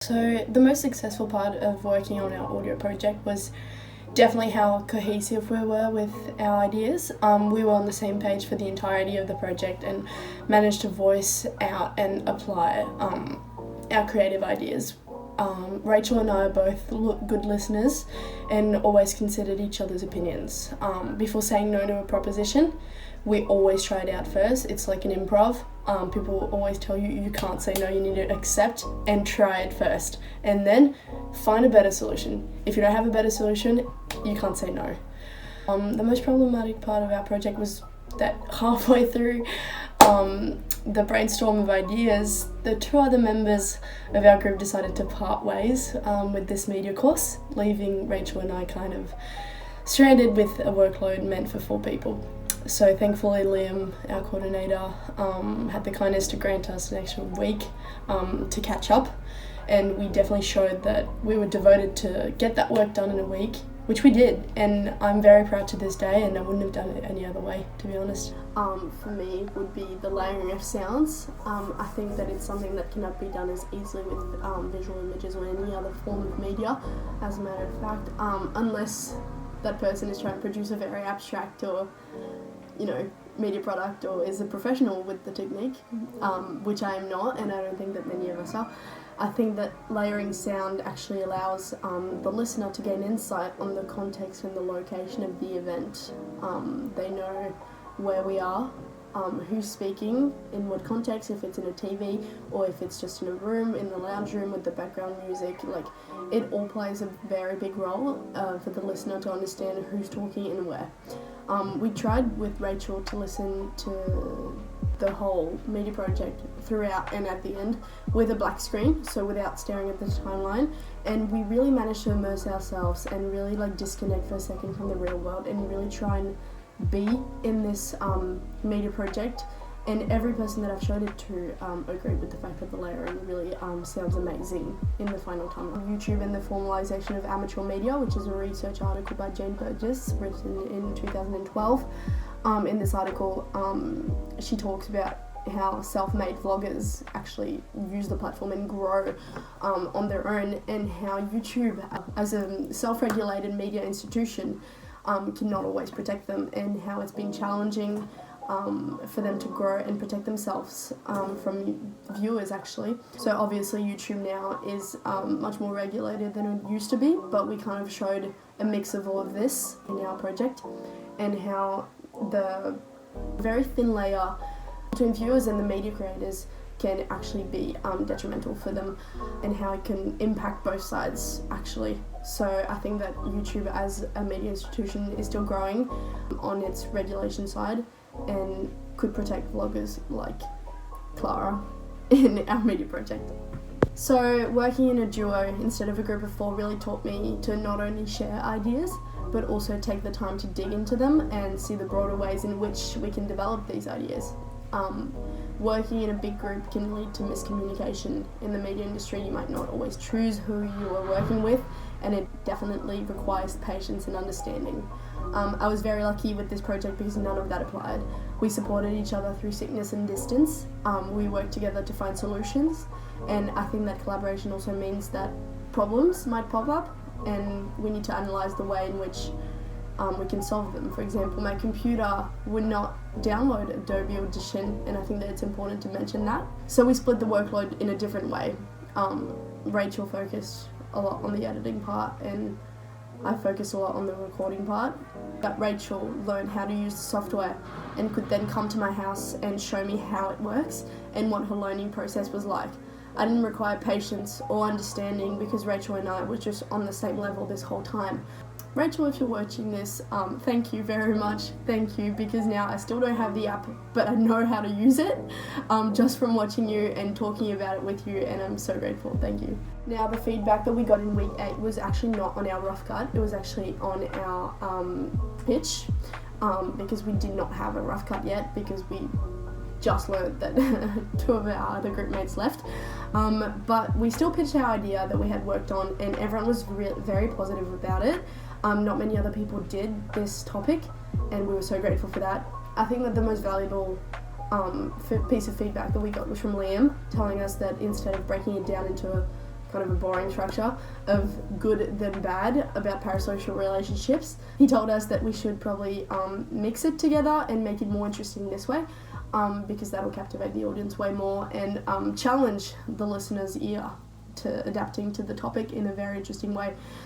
So the most successful part of working on our audio project was definitely how cohesive we were with our ideas. We were on the same page for the entirety of the project and managed to voice out and apply our creative ideas. Rachel and I are both good listeners and always considered each other's opinions. Before saying no to a proposition, we always try it out first. It's like an improv. People will always tell you can't say no, you need to accept and try it first. And then find a better solution. If you don't have a better solution, you can't say no. The most problematic part of our project was that halfway through the brainstorm of ideas, the two other members of our group decided to part ways with this media course, leaving Rachel and I kind of stranded with a workload meant for 4 people. So thankfully Liam, our coordinator, had the kindness to grant us an extra week to catch up, and we definitely showed that we were devoted to get that work done in a week, which we did, and I'm very proud to this day, and I wouldn't have done it any other way, to be honest. For me would be the layering of sounds. I think that it's something that cannot be done as easily with visual images or any other form of media, as a matter of fact, unless that person is trying to produce a very abstract or media product or is a professional with the technique, which I am not, and I don't think that many of us are. I think that layering sound actually allows the listener to gain insight on the context and the location of the event. They know where we are, who's speaking, in what context, if it's in a TV or if it's just in a room, in the lounge room with the background music. Like, it all plays a very big role for the listener to understand who's talking and where. We tried with Rachel to listen to the whole media project throughout and at the end with a black screen, so without staring at the timeline, and we really managed to immerse ourselves and really disconnect for a second from the real world and really try and be in this media project. And every person that I've showed it to agreed with the fact that the layering really sounds amazing in the final time. YouTube and the Formalization of Amateur Media, which is a research article by Jane Burgess, written in 2012. In this article, she talks about how self-made vloggers actually use the platform and grow on their own, and how YouTube, as a self-regulated media institution, cannot always protect them, and how it's been challenging for them to grow and protect themselves from viewers, actually. So obviously YouTube now is much more regulated than it used to be, but we kind of showed a mix of all of this in our project, and how the very thin layer between viewers and the media creators can actually be detrimental for them, and how it can impact both sides, actually. So I think that YouTube as a media institution is still growing on its regulation side and could protect vloggers like Clara in our media project. So working in a duo instead of a group of 4 really taught me to not only share ideas, but also take the time to dig into them and see the broader ways in which we can develop these ideas. Working in a big group can lead to miscommunication. In the media industry, you might not always choose who you are working with, and it definitely requires patience and understanding. I was very lucky with this project because none of that applied. We supported each other through sickness and distance. We worked together to find solutions, and I think that collaboration also means that problems might pop up, and we need to analyse the way in which we can solve them. For example, my computer would not download Adobe Audition, and I think that it's important to mention that. So we split the workload in a different way. Rachel focused a lot on the editing part, and I focused a lot on the recording part. But Rachel learned how to use the software and could then come to my house and show me how it works and what her learning process was like. I didn't require patience or understanding because Rachel and I were just on the same level this whole time. Rachel, if you're watching this, thank you very much. Thank you, because now I still don't have the app, but I know how to use it just from watching you and talking about it with you, and I'm so grateful. Thank you. Now, the feedback that we got in week 8 was actually not on our rough cut. It was actually on our pitch, because we did not have a rough cut yet, because we just learned that 2 of our other group mates left. But we still pitched our idea that we had worked on, and everyone was very positive about it. Not many other people did this topic, and we were so grateful for that. I think that the most valuable piece of feedback that we got was from Liam, telling us that instead of breaking it down into kind of a boring structure of good then bad about parasocial relationships. He told us that we should probably mix it together and make it more interesting this way, because that'll captivate the audience way more and challenge the listener's ear to adapting to the topic in a very interesting way.